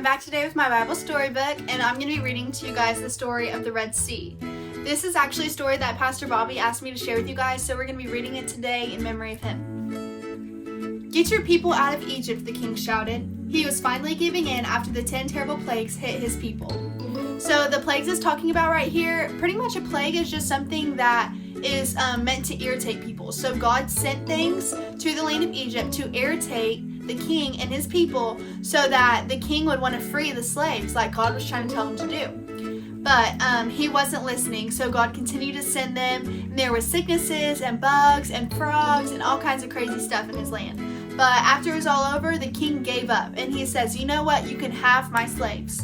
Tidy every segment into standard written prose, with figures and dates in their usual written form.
I'm back today with my Bible storybook, and I'm going to be reading to you guys the story of the Red Sea. This is actually a story that Pastor Bobby asked me to share with you guys, so we're going to be reading it today in memory of him. "Get your people out of Egypt," the king shouted. He was finally giving in after the 10 terrible plagues hit his people. So the plagues it's talking about right here, pretty much a plague is just something that is meant to irritate people. So God sent things to the land of Egypt to irritate the king and his people so that the king would want to free the slaves like God was trying to tell him to do. But he wasn't listening, so God continued to send them, and there were sicknesses and bugs and frogs and all kinds of crazy stuff in his land. But after it was all over, the king gave up, and he says, "You know what? You can have my slaves."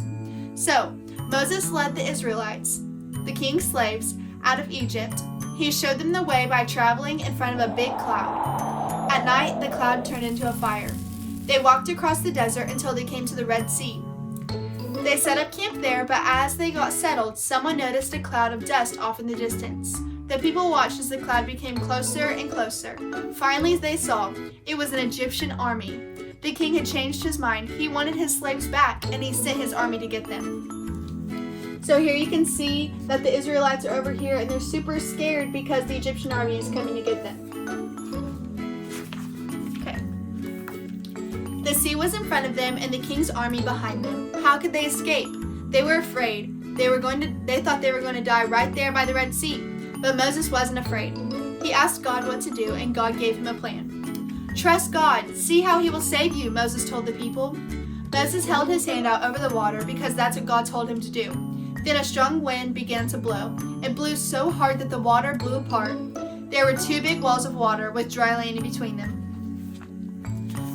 So Moses led the Israelites, the king's slaves, out of Egypt. He showed them the way by traveling in front of a big cloud. At night, the cloud turned into a fire. They walked across the desert until they came to the Red Sea. They set up camp there, but as they got settled, someone noticed a cloud of dust off in the distance. The people watched as the cloud became closer and closer. Finally, they saw it was an Egyptian army. The king had changed his mind. He wanted his slaves back, and he sent his army to get them. So here you can see that the Israelites are over here, and they're super scared because the Egyptian army is coming to get them. The sea was in front of them and the king's army behind them. How could they escape? They were afraid. They thought they were going to die right there by the Red Sea. But Moses wasn't afraid. He asked God what to do, and God gave him a plan. "Trust God. See how he will save you," Moses told the people. Moses held his hand out over the water because that's what God told him to do. Then a strong wind began to blow. It blew so hard that the water blew apart. There were two big walls of water with dry land in between them.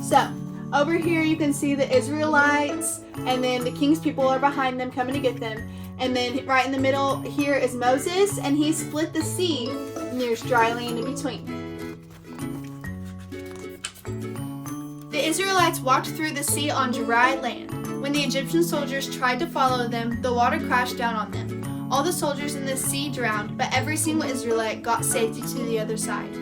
So, over here you can see the Israelites, and then the king's people are behind them coming to get them. And then right in the middle here is Moses, and he split the sea, and there's dry land in between. The Israelites walked through the sea on dry land. When the Egyptian soldiers tried to follow them, the water crashed down on them. All the soldiers in the sea drowned, but every single Israelite got safety to the other side.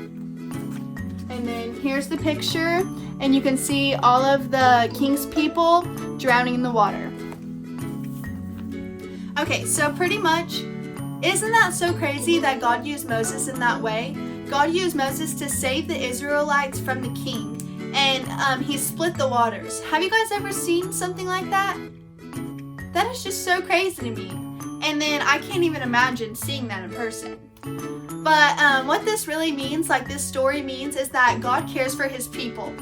And then here's the picture, and you can see all of the king's people drowning in the water. Okay, so pretty much, isn't that so crazy that God used Moses in that way? God used Moses to save the Israelites from the king, and he split the waters. Have you guys ever seen something like that? That is just so crazy to me. And then I can't even imagine seeing that in person. But what this really means, like this story means, is that God cares for his people.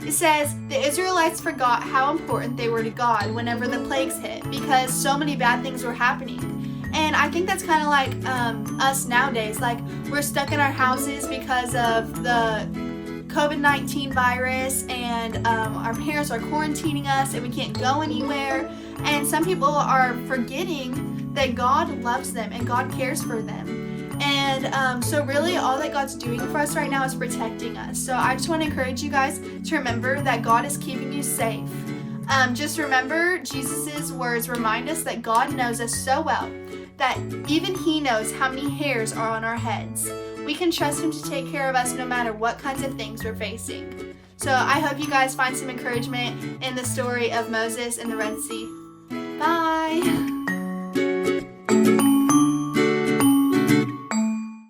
It says the Israelites forgot how important they were to God whenever the plagues hit because so many bad things were happening. And I think that's kind of like us nowadays. Like, we're stuck in our houses because of the COVID-19 virus, and our parents are quarantining us and we can't go anywhere. And some people are forgetting that God loves them and God cares for them. And so really all that God's doing for us right now is protecting us. So I just want to encourage you guys to remember that God is keeping you safe. Just remember Jesus's words remind us that God knows us so well that even he knows how many hairs are on our heads. We can trust him to take care of us no matter what kinds of things we're facing. So I hope you guys find some encouragement in the story of Moses and the Red Sea. Bye!